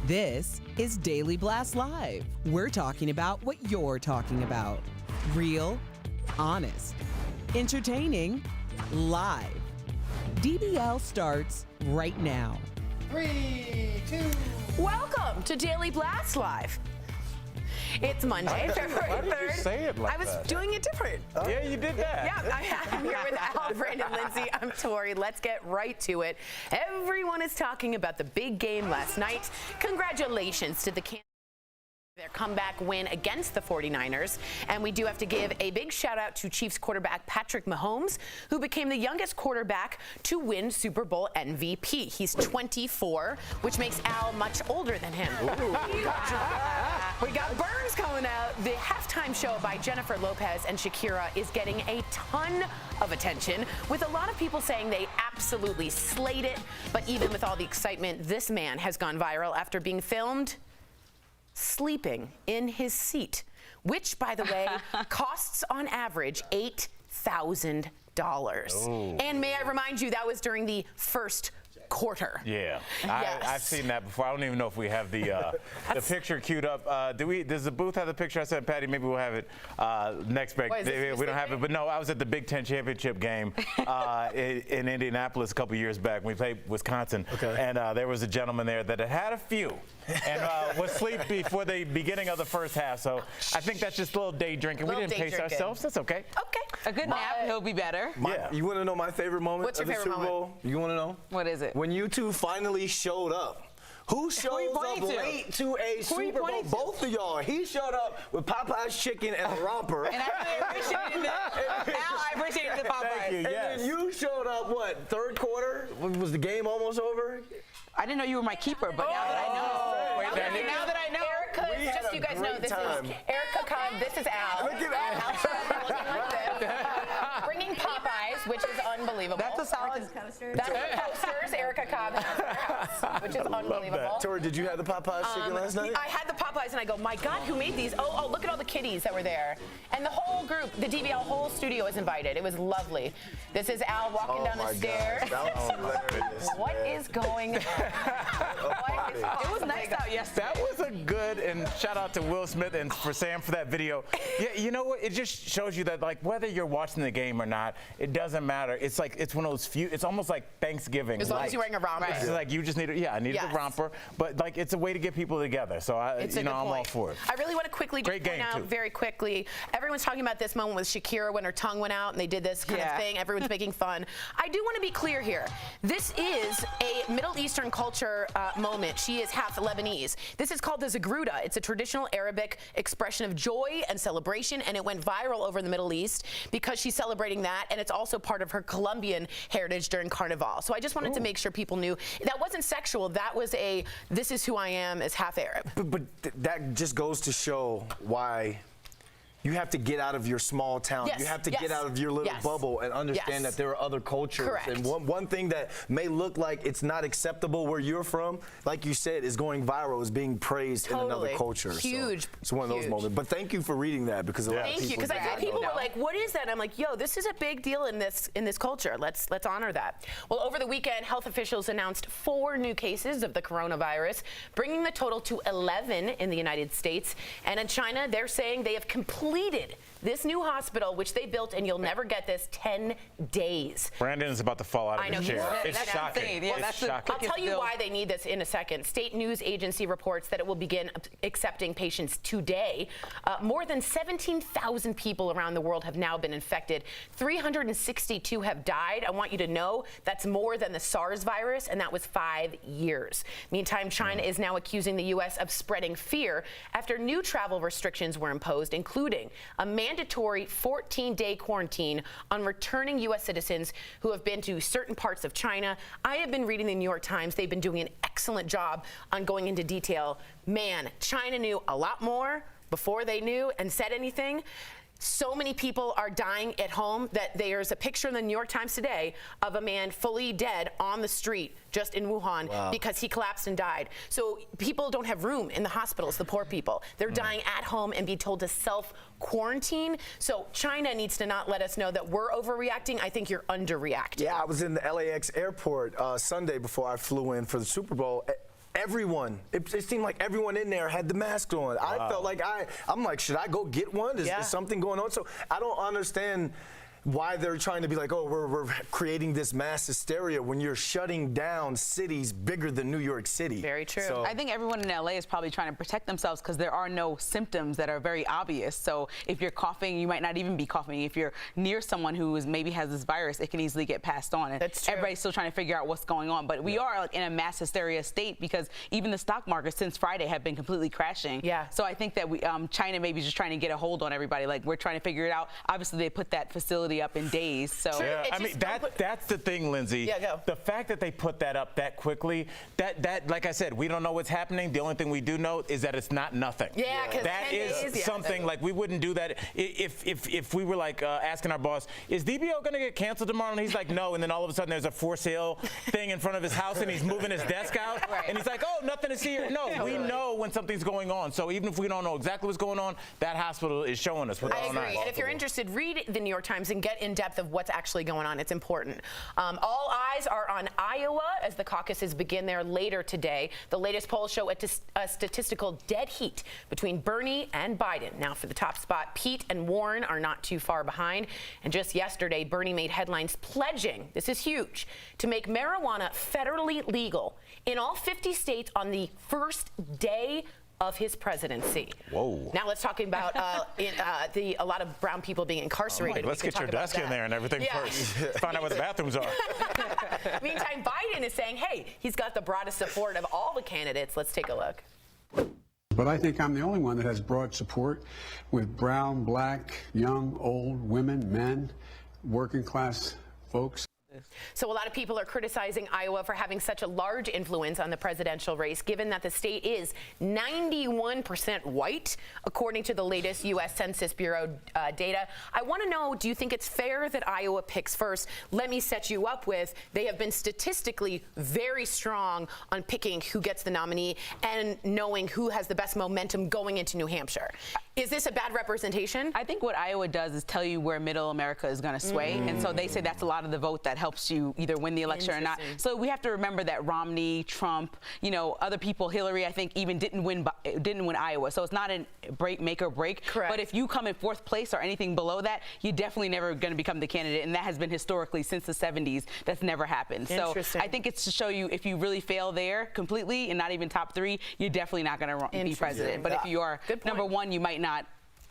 This is Daily Blast Live. We're talking about what you're talking about. Real, honest, entertaining, live. DBL starts right now. 3, 2. Welcome to Daily Blast Live. It's Monday, February 3rd. Why did you say it like I was that? doing it different. Yeah, you did that. Yeah, I'm here with Al, Brandon, Lindsay. I'm Tori. Let's get right to it. Everyone is talking about the big game last night. Congratulations to the their comeback win against the 49ers. And we do have to give a big shout out to Chiefs quarterback Patrick Mahomes, who became the youngest quarterback to win Super Bowl MVP. He's 24, which makes Al much older than him. We got Burns coming out. The halftime show by Jennifer Lopez and Shakira is getting a ton of attention, with a lot of people saying they absolutely slayed it. But even with all the excitement, this man has gone viral after being filmed sleeping in his seat, which, by the way, costs on average $8,000. And may I remind you, that was during the first quarter. Yeah, Yes. I've seen that before. I don't even know if we have the picture queued up. Does the booth have the picture? I said, Patty, maybe we'll have it next break. We don't have it, but no, I was at the Big Ten championship game in Indianapolis a couple years back when we played Wisconsin, and there was a gentleman there that had a few and was asleep before the beginning of the first half. So I think that's just a little day drinking. We didn't pace ourselves. That's okay. Okay. A good nap, he'll be better. You want to know my favorite moment What's of your the favorite Super Bowl? You want to know? What is it? When you two finally showed up. Who shows up pointing to? late to a Super Bowl? Both of y'all. He showed up with Popeye's chicken and a romper. And I appreciated that. Al, I appreciated the Popeyes. Thank you. And Yes. then you showed up, what, third quarter? Was the game almost over? I didn't know you were my keeper, but now that I know. Now that I know. Erica, We had just so a you guys know, great this time. is Erica Cobb. This is Al. Look at that. Al looking like this. Bringing Popeyes, which is unbelievable. That's a solid. That's the posters Erica Cobb has in her house, which is unbelievable. Tori, did you have the Popeye's chicken last night? I had the Popeyes and I go, my God, who made these? Oh, look at all the kiddies that were there. And the whole group, the DBL whole studio was invited. It was lovely. This is Al walking down the stairs. That was hilarious. What is going on? It was nice out yesterday. That was a good, and shout out to Will Smith and for Sam for that video. Yeah, you know what? It just shows you that, like, whether you're watching the game or not, it doesn't matter. It's like, it's one of those few, it's almost like Thanksgiving. As long as you're wearing a romper. It's like you just need I needed a romper, but like it's a way to get people together. So I'm all for it. I really want to quickly just point out very quickly. Everyone's talking about this moment with Shakira when her tongue went out and they did this kind of thing. Everyone's making fun. I do want to be clear here. This is a Middle Eastern culture moment. She is half Lebanese. This is called the Zagruda. It's a traditional Arabic expression of joy and celebration, and it went viral over in the Middle East because she's celebrating that, and it's also part of her Colombian heritage during Carnival. So I just wanted to make sure people knew that wasn't sexual. That was this is who I am as half Arab. But that just goes to show why you have to get out of your small town. Yes, you have to get out of your little bubble and understand that there are other cultures. Correct. And one thing that may look like it's not acceptable where you're from, like you said, is going viral, is being praised in another culture. Huge. So it's one of those moments. But thank you for reading that, because a lot of people. Thank you, because I think people were like, "What is that?" I'm like, "Yo, this is a big deal in this culture. Let's honor that." Well, over the weekend, health officials announced 4 new cases of the coronavirus, bringing the total to 11 in the United States. And in China, they're saying they have completed this new hospital, which they built, and you'll never get this, 10 days. Brandon is about to fall out of his chair. It's shocking. Yeah, that's shocking. I'll tell you why they need this in a second. State news agency reports that it will begin accepting patients today. More than 17,000 people around the world have now been infected. 362 have died. I want you to know that's more than the SARS virus, and that was 5 years. Meantime, China is now accusing the U.S. of spreading fear after new travel restrictions were imposed, including a mandatory 14-day quarantine on returning U.S. citizens who have been to certain parts of China. I have been reading the New York Times. They've been doing an excellent job on going into detail. Man, China knew a lot more before they knew and said anything. So many people are dying at home that there's a picture in the New York Times today of a man fully dead on the street just in Wuhan because he collapsed and died. So people don't have room in the hospitals, the poor people. They're dying at home and be told to self-quarantine. So China needs to not let us know that we're overreacting. I think you're underreacting. Yeah, I was in the LAX airport Sunday before I flew in for the Super Bowl. everyone. It seemed like everyone in there had the mask on. I felt like I'm like, should I go get one? Is something going on? So I don't understand why they're trying to be like, oh, we're creating this mass hysteria when you're shutting down cities bigger than New York City. Very true. So, I think everyone in LA is probably trying to protect themselves because there are no symptoms that are very obvious. So if you're coughing, you might not even be coughing. If you're near someone who maybe has this virus, it can easily get passed on. And That's true. Everybody's still trying to figure out what's going on. But we are like in a mass hysteria state because even the stock markets since Friday have been completely crashing. Yeah. So I think that China maybe is just trying to get a hold on everybody. Like we're trying to figure it out. Obviously, they put that facility up in days. So Yeah, I mean that's the thing, Lindsay. Yeah, go. The fact that they put that up that quickly, that like I said, we don't know what's happening. The only thing we do know is that it's not nothing. Yeah, because that is something like we wouldn't do that if we were like asking our boss, is DBL going to get canceled tomorrow? And he's like, no. And then all of a sudden there's a for sale thing in front of his house and he's moving his desk out and he's like, oh, nothing is here. No, we know when something's going on. So even if we don't know exactly what's going on, that hospital is showing us what's going on. I agree. And if you're interested, read the New York Times and get in depth of what's actually going on. It's important. All eyes are on Iowa as the caucuses begin there later today. The latest polls show a statistical dead heat between Bernie and Biden. Now for the top spot, Pete and Warren are not too far behind. And just yesterday, Bernie made headlines pledging, this is huge, to make marijuana federally legal in all 50 states on the first day of his presidency. Whoa. Now let's talk about a lot of brown people being incarcerated. Let's get your desk in there and everything first. Find out where the bathrooms are. Meantime, Biden is saying, hey, he's got the broadest support of all the candidates. Let's take a look. But I think I'm the only one that has broad support with brown, black, young, old, women, men, working class folks. So a lot of people are criticizing Iowa for having such a large influence on the presidential race, given that the state is 91% white, according to the latest U.S. Census Bureau data. I want to know, do you think it's fair that Iowa picks first? Let me set you up with, they have been statistically very strong on picking who gets the nominee and knowing who has the best momentum going into New Hampshire. Is this a bad representation? I think what Iowa does is tell you where middle America is going to sway. And so they say that's a lot of the vote that helps you either win the election or not. So we have to remember that Romney, Trump, other people, Hillary, I think even didn't win Iowa. So it's not a make or break. Correct. But if you come in fourth place or anything below that, you're definitely never going to become the candidate. And that has been historically since the 70s. That's never happened. So I think it's to show you if you really fail there completely and not even top three, you're definitely not going to be president. But if you are number one, you might not.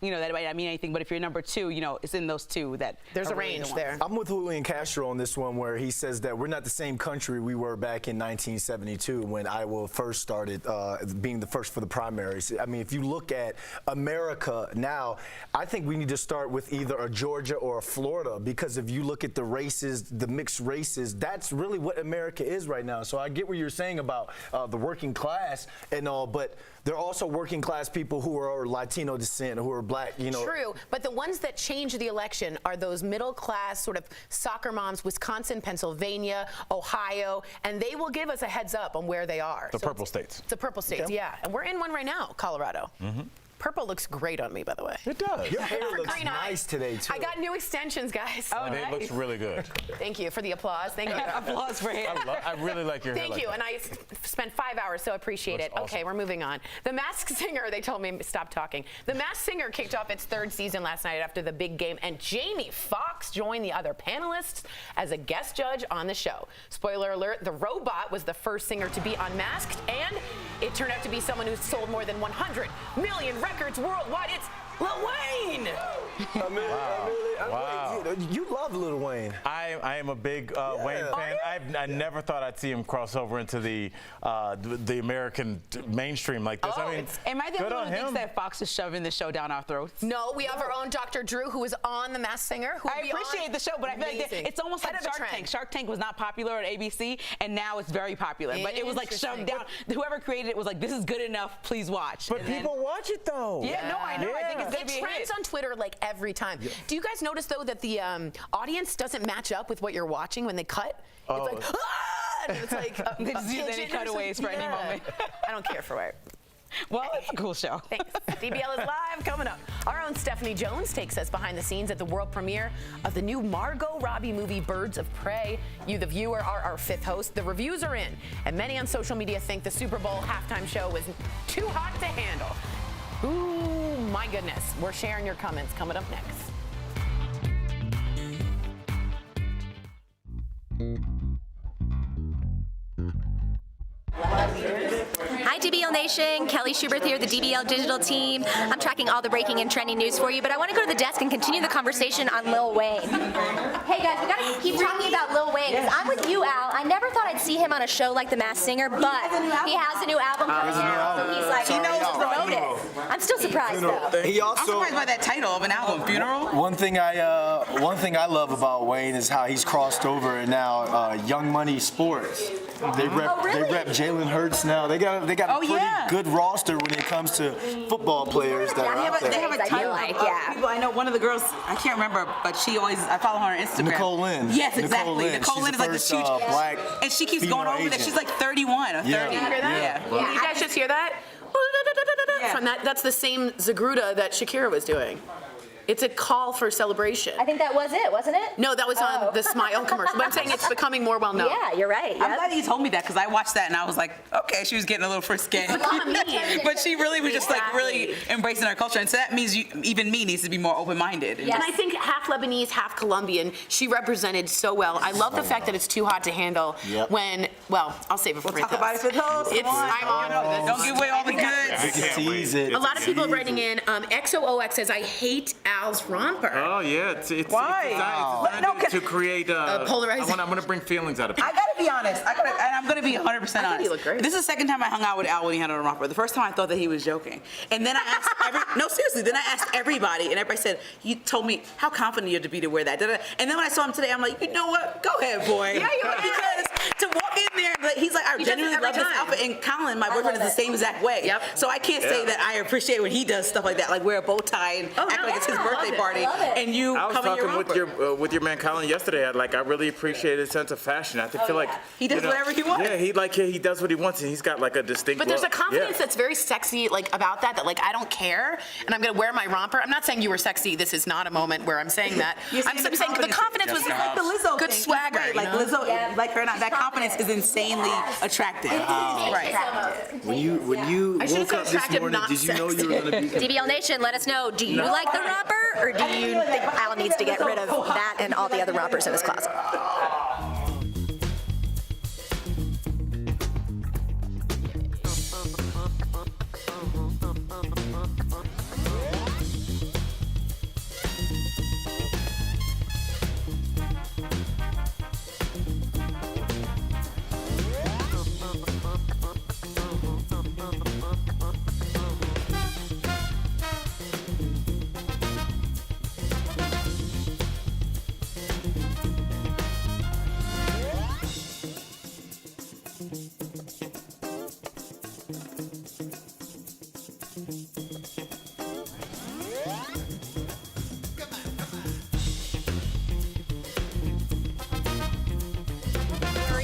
That might not mean anything, but if you're number two, it's in those two that there's a range there. I'm with Julian Castro on this one where he says that we're not the same country we were back in 1972 when Iowa first started being the first for the primaries. I mean, if you look at America now, I think we need to start with either a Georgia or a Florida because if you look at the races, the mixed races, that's really what America is right now. So I get what you're saying about the working class and all, but there are also working class people who are Latino descent, who are black, True, but the ones that change the election are those middle class sort of soccer moms, Wisconsin, Pennsylvania, Ohio, and they will give us a heads up on where they are. The purple states. The purple states, yeah. And we're in one right now, Colorado. Purple looks great on me, by the way. It does. Your hair looks nice today, too. I got new extensions, guys. Oh, It looks really good. Thank you for the applause. Thank you. applause for him. I really like your hair. Thank you, and I spent 5 hours, so I appreciate it. Awesome. Okay, we're moving on. The Masked Singer, they told me stop talking. The Masked Singer kicked off its third season last night after the big game, and Jamie Foxx joined the other panelists as a guest judge on the show. Spoiler alert, the robot was the first singer to be unmasked, and it turned out to be someone who's sold more than 100 million records worldwide. It's Lil Wayne! You love Lil Wayne. I am a big Wayne fan. I never thought I'd see him cross over into the American mainstream like this. I mean, am I the only one who thinks that Fox is shoving the show down our throats? No, we have our own Dr. Drew, who is on The Masked Singer. Who I appreciate the show, but I feel like it's almost like Shark Tank. Shark Tank was not popular on ABC, and now it's very popular. But it was like shoved down. Whoever created it was like, this is good enough, please watch. But people watch it, though. Yeah, no, I know. I think it's going to be a hit. It trends on Twitter like every time. Do you guys notice, though, that the audience doesn't match up with what you're watching when they cut? It's like, ah! And it's like they just use any cutaways for any moment. I don't care for it. Well, it's a cool show. Thanks. DBL is live coming up. Our own Stephanie Jones takes us behind the scenes at the world premiere of the new Margot Robbie movie, Birds of Prey. You, the viewer, are our fifth host. The reviews are in, and many on social media think the Super Bowl halftime show was too hot to handle. Ooh, my goodness. We're sharing your comments coming up next. Hi DBL Nation, Kelly Schubert here, the DBL digital team. I'm tracking all the breaking and trending news for you, but I want to go to the desk and continue the conversation on Lil Wayne. Hey guys, we got to keep talking about Lil Wayne, because I'm with you, Al. I never thought I'd see him on a show like The Masked Singer, but he has a new album coming out, so he's like, he knows to promote it. I'm still surprised though. He I'm also, surprised by that title of an album, Funeral. one thing I love about Wayne is how he's crossed over and now Young Money Sports. They rep Jalen Hurts now. They got a pretty good roster when it comes to football players that are out there. They have a title. People, I know one of the girls, I can't remember, but I follow her on Instagram. Nicole Lynn. Yes, exactly. Nicole Lynn is like this huge, black and she keeps going over that. She's like 31 or 30. Yeah. You hear that? Yeah. You guys just hear that? From that's the same Zagruda that Shakira was doing. It's a call for celebration. I think that was it, wasn't it? No, that was on the Smile commercial. But I'm saying it's becoming more well known. Yeah, you're right. I'm glad he told me that, because I watched that and I was like, okay, she was getting a little frisky. But she really was just like really embracing our culture. And so that means even me needs to be more open-minded. And I think half Lebanese, half Colombian, she represented so well. I love the fact that it's too hot to handle when, well, I'll save it for Talk about it for those. I'm on. Don't give away all the goods. Tease it. A lot of people are writing in, XOOX says, I hate Al's romper. Oh yeah, it's Why? designed to create polarizing. I'm gonna bring feelings out of people. I gotta be honest. And I'm gonna be 100% honest. he looked great. This is the second time I hung out with Al when he had on a romper. The first time I thought that he was joking, and then I asked no, seriously. Then I asked everybody, and everybody said, "You told me how confident you had to be to wear that." And then when I saw him today, I'm like, you know what? Go ahead, boy. Yeah, you are. Because to walk in there, like, he's like, I genuinely love this outfit. And Colin, my boyfriend, is the same exact way. Yep. So I can't say that I appreciate when he does stuff like that, like wear a bow tie and act like it's his birthday party. And you I was come in your talking with your man Colin yesterday. I really appreciate his sense of fashion. I feel like he does whatever he wants. Yeah, he does what he wants, and he's got like a distinct. But there's a look. confidence that's very sexy, like about that like I don't care, and I'm gonna wear my romper. I'm not saying you were sexy. This is not a moment where I'm saying that. I'm saying the confidence was like the Lizzo good thing. swagger. Right. Like Lizzo, like her or not, that confidence is insanely attractive. Right. When you woke up this morning, did you know you were going to be? DBL Nation, let us know. Do you like the romper, or do you think Al needs to get rid of that and all the other rompers in his closet?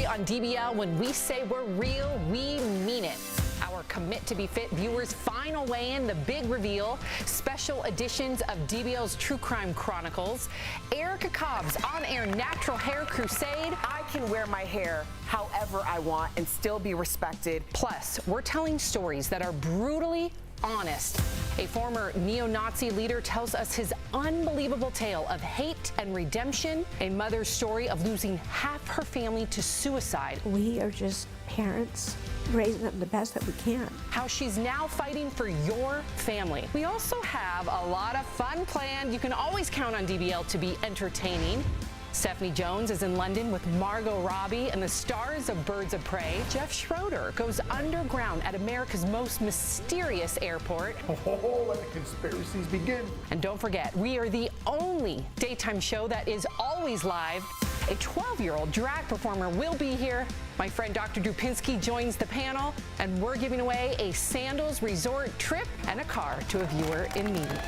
On DBL, when we say we're real, we mean it. Our Commit to be Fit viewers' final weigh-in, the big reveal, special editions of DBL's True Crime Chronicles, Erica Cobb's on-air natural hair crusade. I can wear my hair however I want and still be respected. Plus, we're telling stories that are brutally honest. A former neo-Nazi leader tells us his unbelievable tale of hate and redemption. A mother's story of losing half her family to suicide. We are just parents raising them the best that we can. How she's now fighting for your family. We also have a lot of fun planned. You can always count on DBL to be entertaining. Stephanie Jones is in London with Margot Robbie and the stars of Birds of Prey. Jeff Schroeder goes underground at America's most mysterious airport. Oh, let the conspiracies begin. And don't forget, we are the only daytime show that is always live. A 12-year-old drag performer will be here. My friend Dr. Drupinski joins the panel, and we're giving away a Sandals Resort trip and a car to a viewer in need.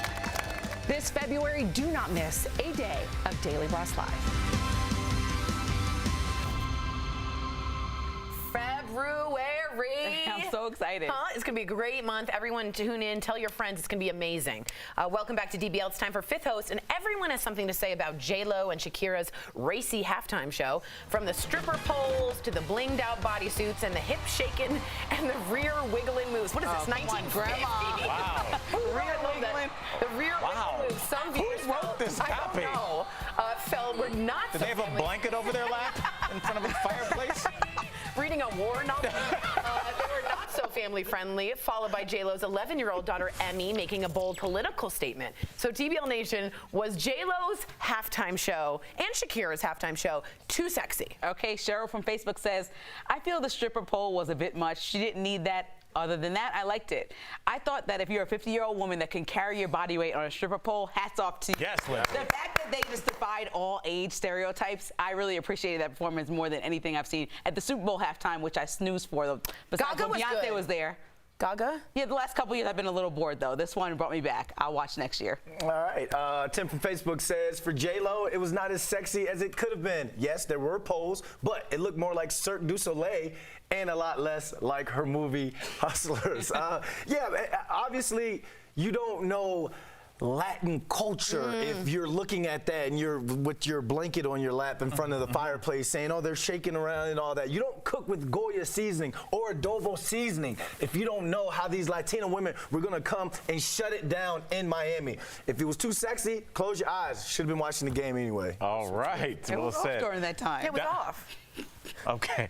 This February, do not miss a day of Daily Blast Live. February. Ray. I'm so excited. It's going to be a great month. Everyone tune in. Tell your friends. It's going to be amazing. Welcome back to DBL. It's time for Fifth Host, and everyone has something to say about J-Lo and Shakira's racy halftime show. From the stripper poles to the blinged out bodysuits and the hip shaking and the rear wiggling moves. What is this, 1950? Wow. The rear wiggling moves. Some viewers wrote this copy? I don't know. Were not Did they have a blanket over their lap in front of a fireplace? Reading a war novel. They were not so family friendly, followed by J-Lo's 11-year-old daughter Emmy making a bold political statement. So DBL Nation, was J-Lo's halftime show and Shakira's halftime show too sexy? Okay, Cheryl from Facebook says, I feel the stripper pole was a bit much. She didn't need that. Other than that, I liked it. I thought that if you're a 50-year-old woman that can carry your body weight on a stripper pole, hats off to you. Yes, Lindsay. The fact that they just defied all age stereotypes, I really appreciated that performance more than anything I've seen at the Super Bowl halftime, which I snoozed for. Besides, Gaga was Beyonce good. was there. Gaga? Yeah, the last couple years I've been a little bored, though. This one brought me back. I'll watch next year. All right. Tim from Facebook says, for J-Lo, it was not as sexy as it could have been. Yes, there were poles, but it looked more like Cirque du Soleil and a lot less like her movie Hustlers. Yeah, obviously, you don't know Latin culture if you're looking at that and you're with your blanket on your lap in front of the fireplace saying, oh, they're shaking around and all that. You don't cook with Goya seasoning or adobo seasoning if you don't know how these Latina women were going to come and shut it down in Miami. If it was too sexy, close your eyes. Should have been watching the game anyway. All right. It Well was said. off during that time. It was off. Okay.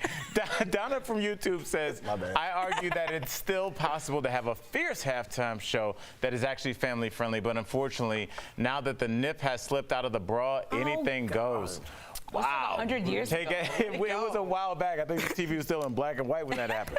Donna from YouTube says, I argue that it's still possible to have a fierce halftime show that is actually family friendly, but unfortunately, now that the nip has slipped out of the bra, anything goes. Wow. 100 years ago. It was a while back. I think the TV was still in black and white when that happened.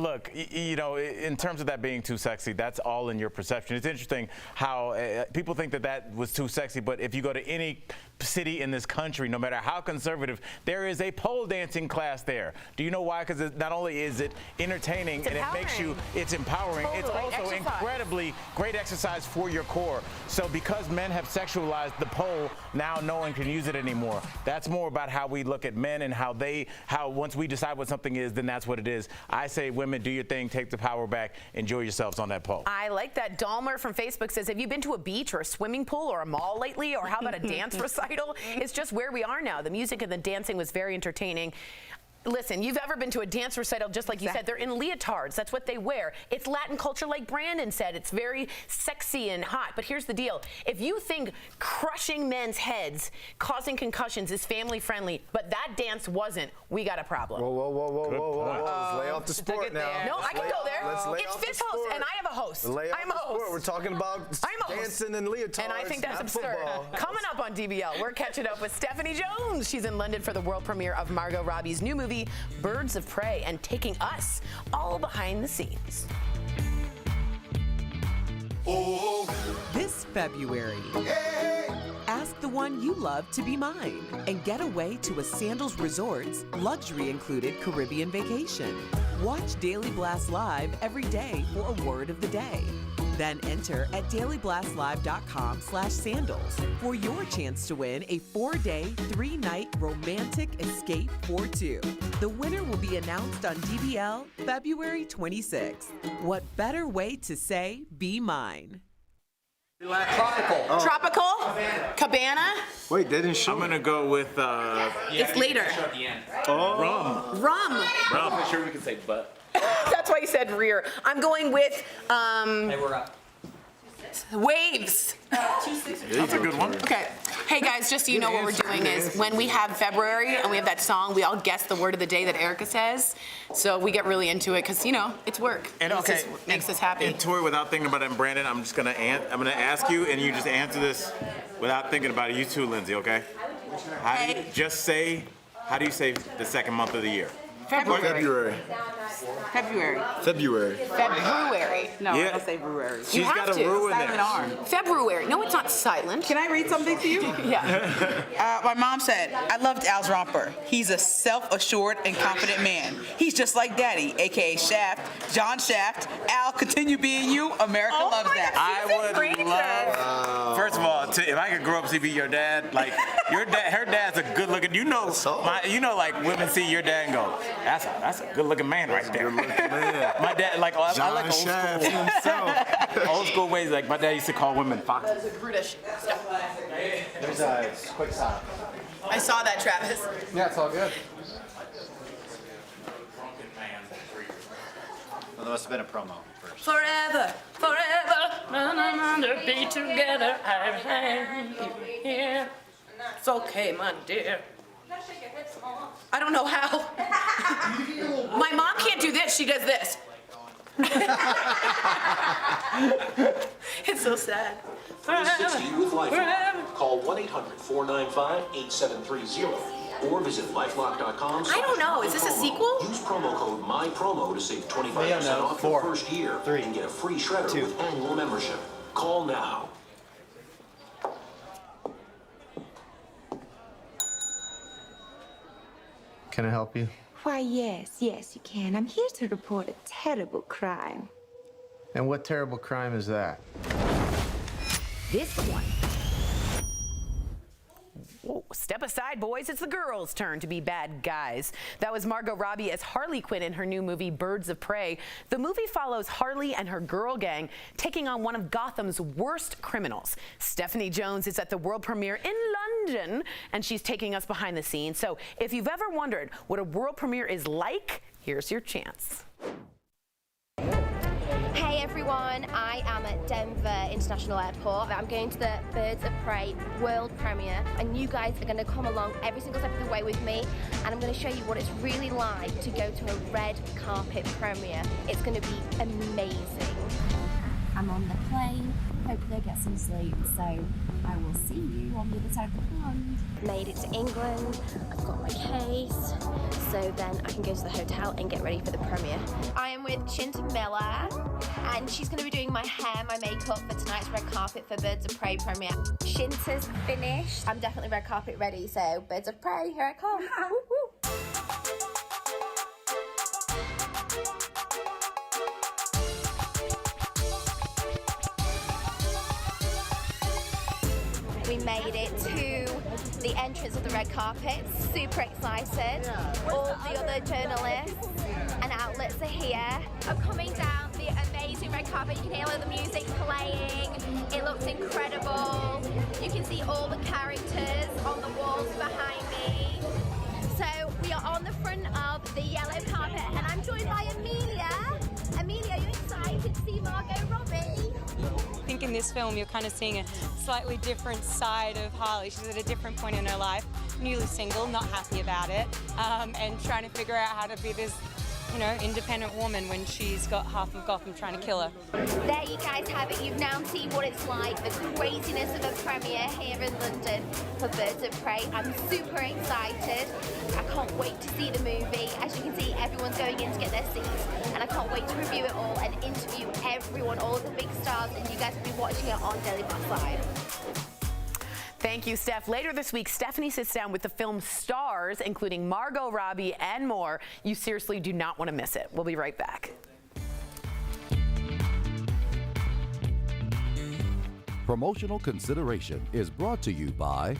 Look, you know, in terms of that being too sexy, that's all in your perception. It's interesting how people think that that was too sexy, but if you go to any city in this country, no matter how conservative, there is a pole dancing class there. Do you know why? Because not only is it entertaining and it makes you, it's empowering, it's also incredibly great exercise for your core. So because men have sexualized the pole, now no one can use it anymore. That's more about how we look at men and how once we decide what something is, then that's what it is. I say, women, do your thing, take the power back, enjoy yourselves on that pole. I like that. Dalmer from Facebook says, have you been to a beach or a swimming pool or a mall lately? Or how about a dance recital? It's just where we are now. The music and the dancing was very entertaining. Listen, you've ever been to a dance recital, just like you said, they're in leotards. That's what they wear. It's Latin culture, like Brandon said. It's very sexy and hot. But here's the deal. If you think crushing men's heads, causing concussions is family friendly, but that dance wasn't, we got a problem. Whoa. Let's lay off the sport now. No, I can go there. It's Fifth Host, and I have a host. I'm a host. We're talking about dancing and leotards. And I think that's absurd. Football. Coming up on DBL, we're catching up with Stephanie Jones. She's in London for the world premiere of Margot Robbie's new movie, Birds of Prey, and taking us all behind the scenes. This February, ask the one you love to be mine and get away to a Sandals Resorts luxury included Caribbean vacation. Watch Daily Blast Live every day for a word of the day. Then enter at dailyblastlive.com/sandals for your chance to win a 4-day, 3-night romantic escape for two. The winner will be announced on DBL February 26th. What better way to say be mine? Tropical? Cabana? Wait, they didn't show. I'm going to go with... It's later. Rum. Rum. Rum. I'm sure we can say but. That's why you said rear. I'm going with Hey, we're up. Waves. That's a good one. Okay. Hey guys, just so you know what we're doing is when we have February and we have that song, we all guess the word of the day that Erica says. So we get really into it because, you know, it's work. And okay, makes us happy. And Tori, without thinking about it, and Brandon, I'm gonna ask you, and you just answer this without thinking about it. You too, Lindsay. Okay? How do you say the second month of the year? February. No, Yeah. I don't say brewery. She's got a rule in there. February. No, it's not silent. Can I read something to you? Yeah. My mom said, I loved Al's romper. He's a self-assured and confident man. He's just like Daddy, a.k.a. Shaft, John Shaft. Al, continue being you. America loves that. I would love. First of all, if I could grow up to be your dad, like her dad's a good looking. Like women see your dad and go, That's a good-looking man right there. Good-looking man. My dad, like, I like old Shaft school. himself. Old school ways, like my dad used to call women foxes. That's brutish stuff. There's a quick stop. I saw that, Travis. Yeah, it's all good. Well, there must have been a promo first. Forever, forever, be together. Yeah. It's okay, my dear. I don't know how. My mom can't do this. She does this. It's so sad. 360 with LifeLock. Call 1-800-495-8730 or visit lifelock.com. I don't know. Is this a sequel? Use promo code MyPromo to save 25% off your first year and get a free shredder with annual membership. Call now. Can I help you? Why, yes, you can. I'm here to report a terrible crime. And what terrible crime is that? This one. Whoa, step aside, boys. It's the girls' turn to be bad guys. That was Margot Robbie as Harley Quinn in her new movie, Birds of Prey. The movie follows Harley and her girl gang taking on one of Gotham's worst criminals. Stephanie Jones is at the world premiere in London, and she's taking us behind the scenes. So if you've ever wondered what a world premiere is like, here's your chance. Hey everyone, I am at Denver International Airport. I'm going to the Birds of Prey world premiere, and you guys are going to come along every single step of the way with me, and I'm going to show you what it's really like to go to a red carpet premiere. It's going to be amazing. I'm on the plane, hopefully I get some sleep, so I will see you on the other side of the pond. Made it to England, I've got my case, so then I can go to the hotel and get ready for the premiere. I am with Shinta Miller, and she's going to be doing my hair, my makeup for tonight's red carpet for Birds of Prey premiere. Shinta's finished. I'm definitely red carpet ready, so Birds of Prey, here I come. Woo, woo. We made it to the entrance of the red carpet. Super excited. All the other journalists and outlets are here. I'm coming down the amazing red carpet. You can hear all the music playing. It looks incredible. You can see all the characters on the walls behind me. So we are on the front of the yellow carpet, and I'm joined by Amelia. Amelia, are you excited to see Margot Robbie? I think in this film you're kind of seeing a slightly different side of Harley. She's at a different point in her life, newly single, not happy about it, and trying to figure out how to be this, independent woman when she's got half of Gotham trying to kill her. There you guys have it. You've now seen what it's like, the craziness of a premiere here in London for Birds of Prey. I'm super excited. I can't wait to see the movie. As you can see, everyone's going in to get their seats, and I can't wait to review it all and interview everyone, all of the big stars, and you guys will be watching it on Daily Blast Live. Thank you, Steph. Later this week, Stephanie sits down with the film's stars, including Margot Robbie and more. You seriously do not want to miss it. We'll be right back. Promotional consideration is brought to you by...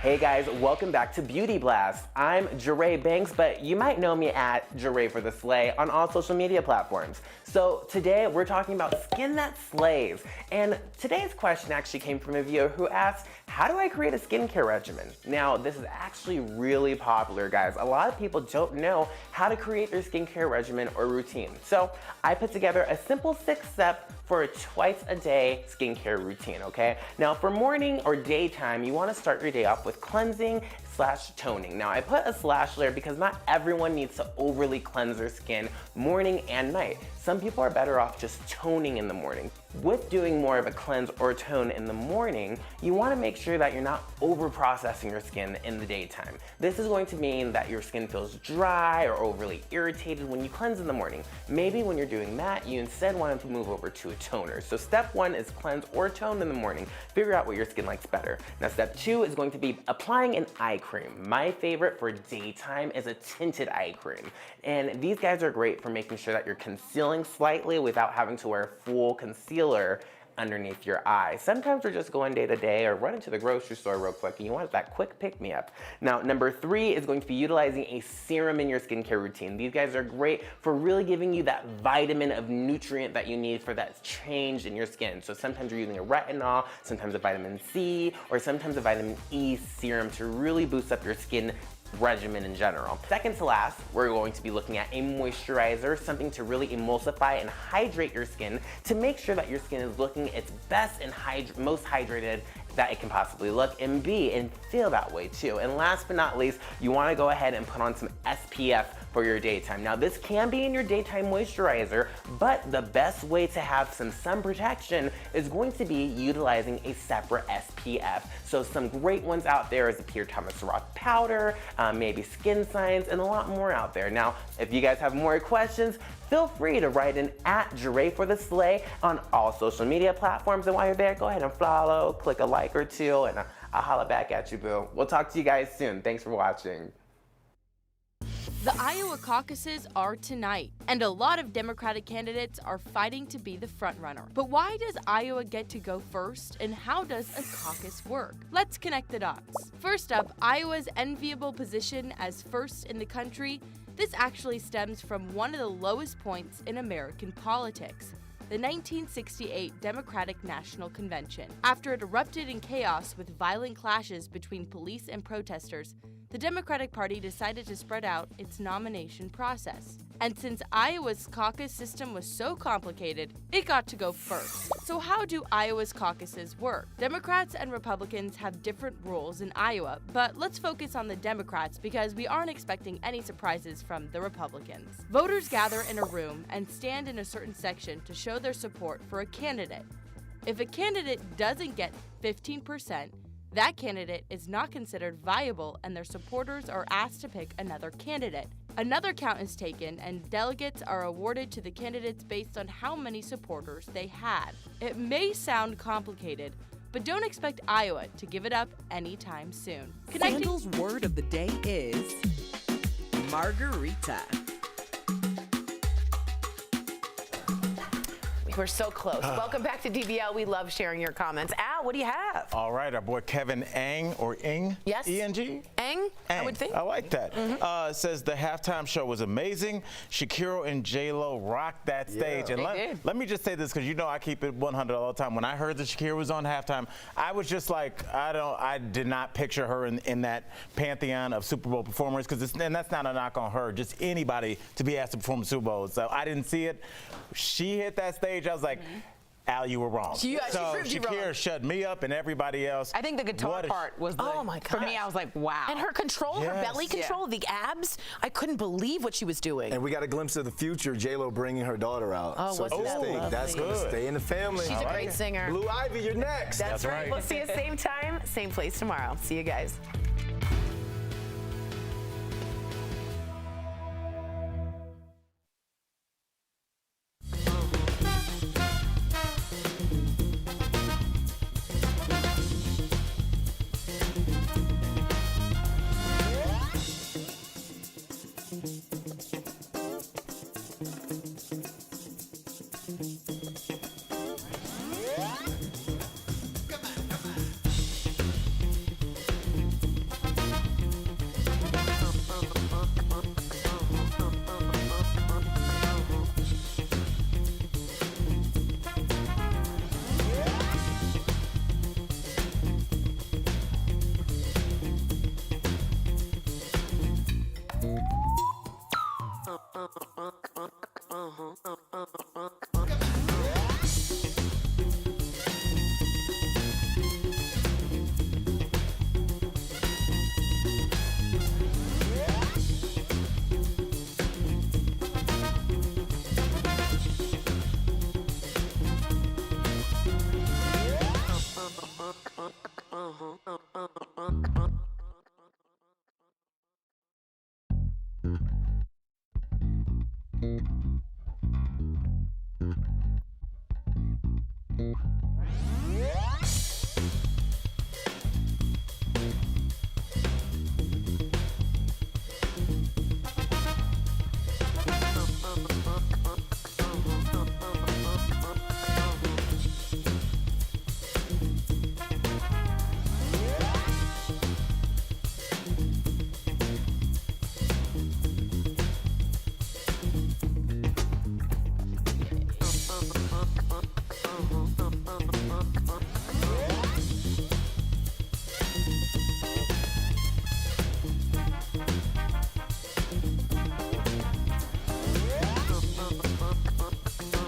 Hey guys, welcome back to Beauty Blast. I'm Jeray Banks, but you might know me at Jeray for the Slay on all social media platforms. So today we're talking about skin that slays. And today's question actually came from a viewer who asked, how do I create a skincare regimen? Now, this is actually really popular, guys. A lot of people don't know how to create their skincare regimen or routine. So I put together a simple 6-step for a twice-a-day skincare routine, okay? Now, for morning or daytime, you wanna start your day off with cleansing/toning. Now, I put a slash there because not everyone needs to overly cleanse their skin morning and night. Some people are better off just toning in the morning. With doing more of a cleanse or tone in the morning, you want to make sure that you're not over-processing your skin in the daytime. This is going to mean that your skin feels dry or overly irritated when you cleanse in the morning. Maybe when you're doing that, you instead want to move over to a toner. So step 1 is cleanse or tone in the morning. Figure out what your skin likes better. Now step 2 is going to be applying an eye cream. My favorite for daytime is a tinted eye cream. And these guys are great for making sure that you're concealing slightly without having to wear full concealer underneath your eye. Sometimes we're just going day to day or running to the grocery store real quick and you want that quick pick-me-up. Now, number 3 is going to be utilizing a serum in your skincare routine. These guys are great for really giving you that vitamin of nutrient that you need for that change in your skin. So sometimes you're using a retinol, sometimes a vitamin C, or sometimes a vitamin E serum to really boost up your skin regimen in general. Second to last, we're going to be looking at a moisturizer, something to really emulsify and hydrate your skin to make sure that your skin is looking its best and most hydrated that it can possibly look and be and feel that way too. And last but not least, you want to go ahead and put on some SPF for your daytime. Now this can be in your daytime moisturizer, but the best way to have some sun protection is going to be utilizing a separate SPF. So some great ones out there is the Pierre Thomas Roth powder, maybe Skin Science, and a lot more out there. Now, if you guys have more questions, feel free to write in at Jure for the Slay on all social media platforms. And while you're there, go ahead and follow, click a like or two, and I'll holla back at you, boo. We'll talk to you guys soon. Thanks for watching. The Iowa caucuses are tonight, and a lot of Democratic candidates are fighting to be the frontrunner. But why does Iowa get to go first, and how does a caucus work? Let's connect the dots. First up, Iowa's enviable position as first in the country. This actually stems from one of the lowest points in American politics, the 1968 Democratic National Convention. After it erupted in chaos with violent clashes between police and protesters, the Democratic Party decided to spread out its nomination process. And since Iowa's caucus system was so complicated, it got to go first. So how do Iowa's caucuses work? Democrats and Republicans have different rules in Iowa, but let's focus on the Democrats because we aren't expecting any surprises from the Republicans. Voters gather in a room and stand in a certain section to show their support for a candidate. If a candidate doesn't get 15%, that candidate is not considered viable and their supporters are asked to pick another candidate. Another count is taken and delegates are awarded to the candidates based on how many supporters they had. It may sound complicated, but don't expect Iowa to give it up anytime soon. Sandal's word of the day is margarita. We're so close. Welcome back to DBL. We love sharing your comments. Al, what do you have? All right, our boy Kevin Eng, or Ing? Yes. E-N-G? Eng, I would think. I like that. Says the halftime show was amazing. Shakira and J-Lo rocked that stage. And let me just say this, because you know I keep it 100 all the time. When I heard that Shakira was on halftime, I was just like, I did not picture her in that pantheon of Super Bowl performers, and that's not a knock on her, just anybody to be asked to perform the Super Bowl. So I didn't see it. She hit that stage. I was like, Al, you were wrong. She Shakira shut me up and everybody else. I think the guitar part was the, oh my God. For me, I was like, wow. And her control, her belly control, the abs, I couldn't believe what she was doing. And we got a glimpse of the future, J-Lo bringing her daughter out. Oh, so that's going to stay in the family. She's a great singer. Blue Ivy, you're next. That's right. We'll see you same time, same place tomorrow. See you guys.